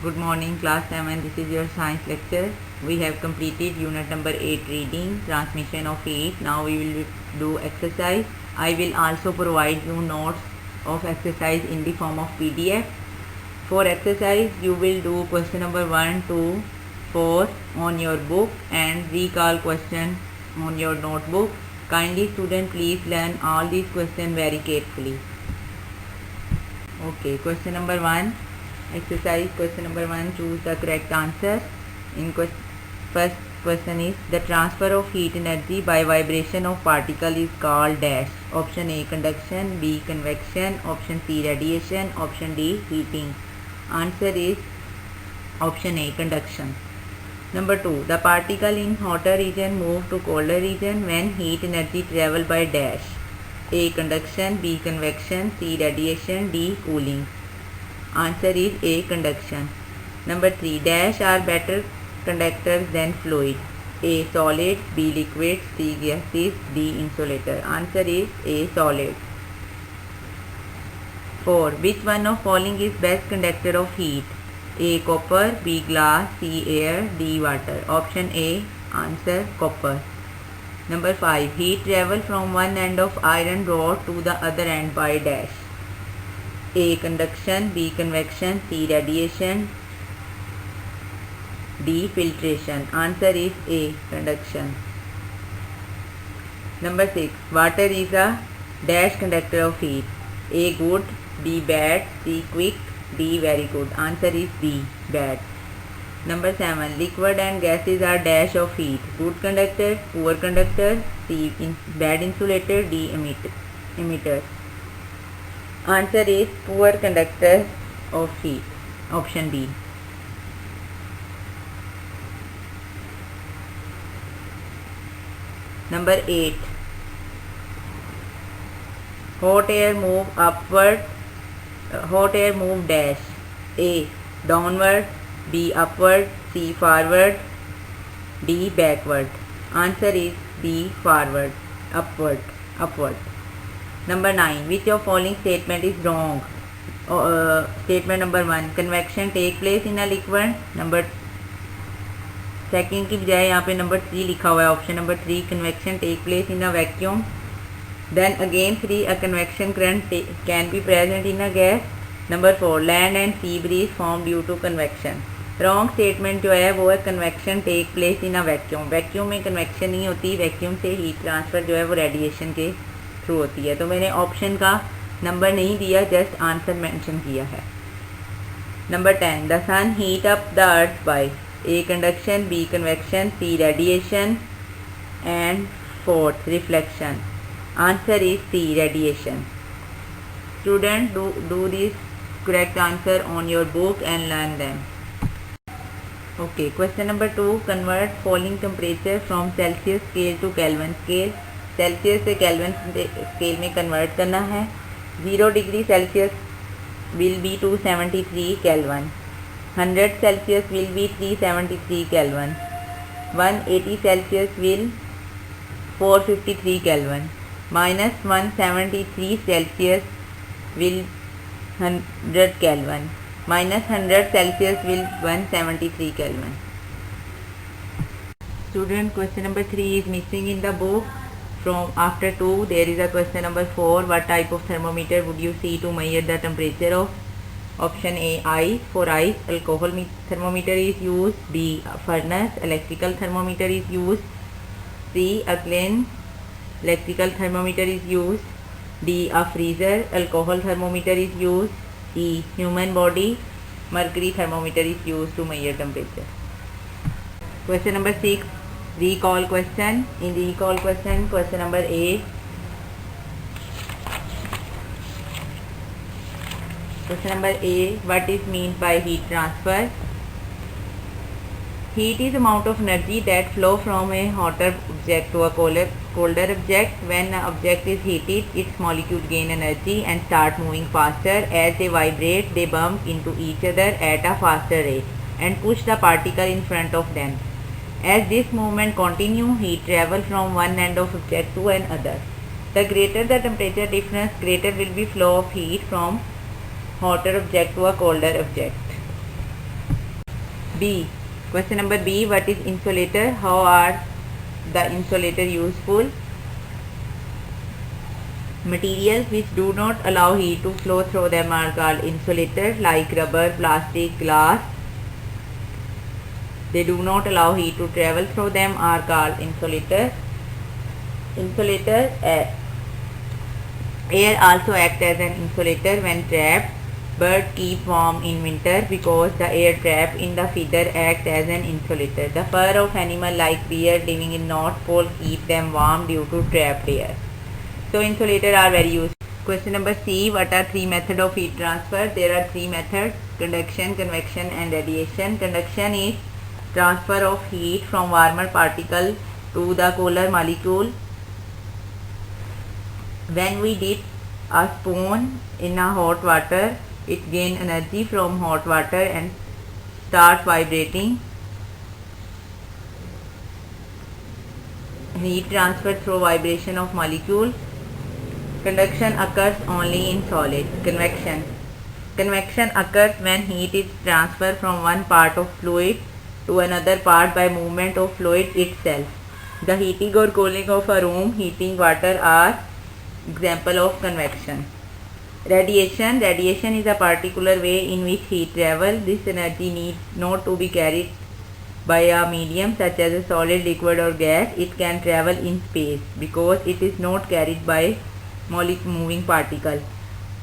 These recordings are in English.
Good morning, class 7. This is your science lecture. We have completed unit number 8 reading, transmission of heat. Now we will do exercise. I will also provide you notes of exercise in the form of PDF. For exercise, you will do question number 1 to 4 on your book and recall question on your notebook. Kindly student, please learn all these questions very carefully. Okay, question number 1. Exercise question number 1. Choose the correct answer. First question is, the transfer of heat energy by vibration of particle is called dash. Option A, conduction. B, convection. Option C, radiation. Option D, heating. Answer is option A, conduction. Number 2. The particle in hotter region move to colder region when heat energy travel by dash. A, conduction. B, convection. C, radiation. D, cooling. Answer is A, conduction. Number 3. Dash are better conductors than fluid. A, solid. B, liquid. C, gases. D, insulator. Answer is A, solid. 4. Which one of following is best conductor of heat? A, copper. B, glass. C, air. D, water. Option A. Answer, copper. Number 5. Heat travel from one end of iron rod to the other end by dash. A, conduction. B, convection. C, radiation. D, filtration. Answer is A, conduction. Number 6. Water is a dash conductor of heat. A, good. B, bad. C, quick. D, very good. Answer is D, bad. Number 7. Liquid and gases are dash of heat. Good conductor, poor conductor. C, bad insulator. D, emitter. Answer is poor conductor of heat. Option D. Number 8. Hot air move upward. Hot air move dash. A, downward. B, upward. C, forward. D, backward. Answer is D, forward. Upward. Number 9. Which of following statement is wrong? Statement number 1. Convection take place in a liquid. Number second की बजाय यहाँ पे number 3 लिखा हुआ है. Option number 3, convection take place in a vacuum. Then again 3, a convection current can be present in a gas. Number 4, land and sea breeze form due to convection. Wrong statement जो है वो है convection take place in a vacuum. Vacuum में convection नहीं होती. Vacuum से heat transfer जो है वो रेडिएशन के थ्रू होती है. तो मैंने ऑप्शन का नंबर नहीं दिया, जस्ट आंसर मेंशन किया है. Number 10. The sun heat up the earth by. A, conduction. B, convection. C, radiation. And 4th, reflection. Answer is C, radiation. Student, do this correct answer on your book and learn them. Okay, question number 2. Convert falling temperature from Celsius scale to Kelvin scale. Celsius से Kelvin scale में convert करना है. 0 degree Celsius will be 273 Kelvin. 100 Celsius will be 373 Kelvin. 180 Celsius will 453 Kelvin. Minus 173 Celsius will 100 Kelvin. Minus 100 Celsius will 173 Kelvin. Student, question number 3 is missing in the book. From after 2 there is a question number 4. What type of thermometer would you see to measure the temperature of? Option A, ice. For ice, alcohol thermometer is used. B, furnace, electrical thermometer is used. C, alkaline electrical thermometer is used. D, a freezer, alcohol thermometer is used. E, human body, mercury thermometer is used to measure temperature. Question number 6, recall question. In recall question, question number A. Question number A. What is meant by heat transfer? Heat is amount of energy that flow from a hotter object to a colder object. When an object is heated, its molecules gain energy and start moving faster. As they vibrate, they bump into each other at a faster rate and push the particle in front of them. As this movement continues, heat travels from one end of object to another. The greater the temperature difference, greater will be flow of heat from hotter object to a colder object. B. Question number B. What is insulator? How are the insulator useful? Materials which do not allow heat to flow through them are called insulators, like rubber, plastic, glass. They do not allow heat to travel through them are called insulators. Insulator. Air also acts as an insulator when trapped. Birds keep warm in winter because the air trapped in the feather acts as an insulator. The fur of animals like deer living in North Pole keep them warm due to trapped air. So insulators are very useful. Question number C. What are three methods of heat transfer? There are three methods: conduction, convection and radiation. Conduction is transfer of heat from warmer particle to the colder molecule. When we dip a spoon in a hot water, it gains energy from hot water and starts vibrating. Heat transfer through vibration of molecule. Conduction occurs only in solid. Convection. Convection occurs when heat is transferred from one part of fluid to another part by movement of fluid itself. The heating or cooling of a room, heating water are example of convection. Radiation. Radiation is a particular way in which heat travels. This energy needs not to be carried by a medium such as a solid, liquid or gas. It can travel in space because it is not carried by moving particle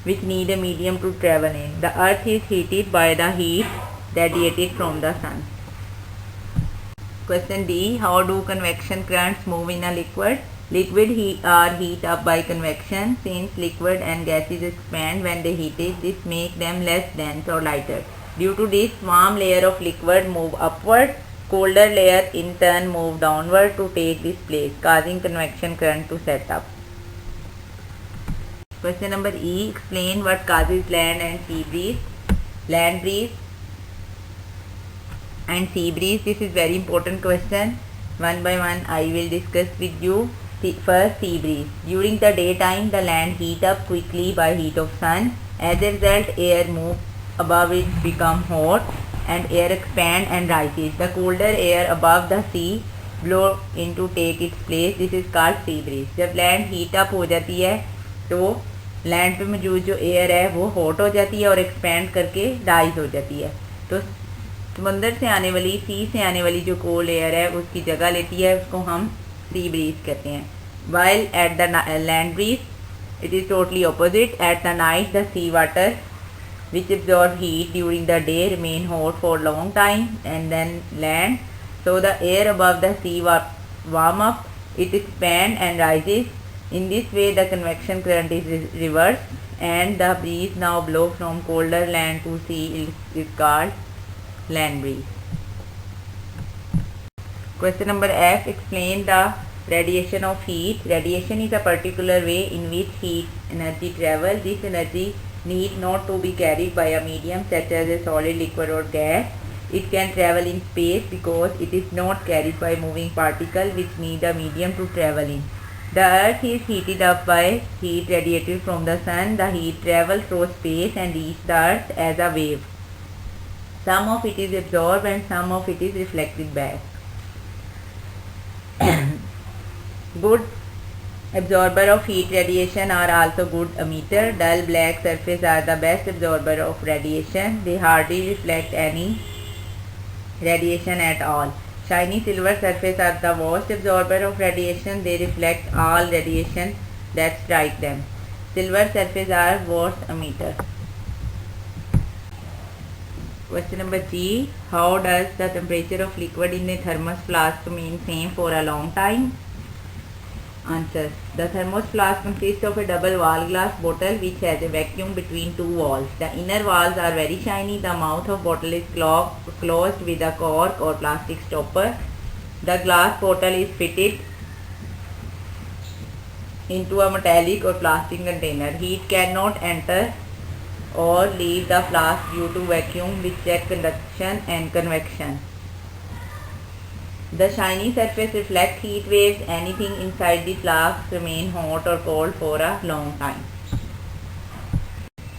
which need a medium to travel in. The earth is heated by the heat radiated from the sun. Question D. How do convection currents move in a liquid? Liquid are heat up by convection. Since liquid and gases expand when they heated, this makes them less dense or lighter. Due to this, warm layer of liquid move upward, colder layer in turn move downward to take this place, causing convection current to set up. Question number E. Explain what causes land and sea breeze. Land breeze and sea breeze. This is very important question. One by one I will discuss with you. First, sea breeze. During the daytime, the land heat up quickly by heat of sun. As a result, air move above it become hot and air expand and rises. The colder air above the sea blow in to take its place. This is called sea breeze. जब land heat up हो जाती है तो land पे मौजूद जो air है वो हॉट हो जाती है और एक्सपेंड करके राइज हो जाती है, तो समंदर से आने वाली, सी से आने वाली जो कोल्ड एयर है उसकी जगह लेती है, उसको हम सी ब्रीज कहते हैं. While at the land breeze it is totally opposite. At the night the sea water which absorb heat during the day remain hot for long time and then land. So the air above the sea warm up, it expand and rises. In this way the convection current is reversed and the breeze now blow from colder land to sea is called land breeze. Question number F. Explain the radiation of heat. Radiation is a particular way in which heat energy travels. This energy need not to be carried by a medium such as a solid, liquid or gas. It can travel in space because it is not carried by moving particle which need a medium to travel in. The earth is heated up by heat radiated from the sun. The heat travels through space and reaches the earth as a wave. Some of it is absorbed and some of it is reflected back. Good absorber of heat radiation are also good emitter. Dull black surface are the best absorber of radiation. They hardly reflect any radiation at all. Shiny silver surface are the worst absorber of radiation. They reflect all radiation that strike them. Silver surface are worst emitter. Question number G. How does the temperature of liquid in a thermos flask remain same for a long time? Answer. The thermos flask consists of a double wall glass bottle which has a vacuum between two walls. The inner walls are very shiny. The mouth of bottle is closed with a cork or plastic stopper. The glass bottle is fitted into a metallic or plastic container. Heat cannot enter or leave the flask due to vacuum which check conduction and convection. The shiny surface reflects heat waves. Anything inside the flask remain hot or cold for a long time.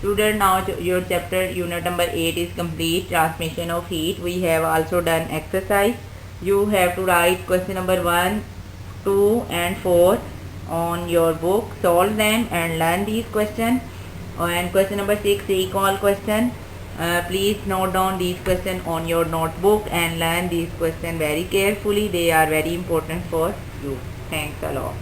Student, now your chapter unit number 8 is complete, transmission of heat. We have also done exercise. You have to write question number 1, 2 and 4 on your book, solve them and learn these questions. And question number 6, recall question. Please note down these questions on your notebook and learn these questions very carefully. They are very important for you. Thanks a lot.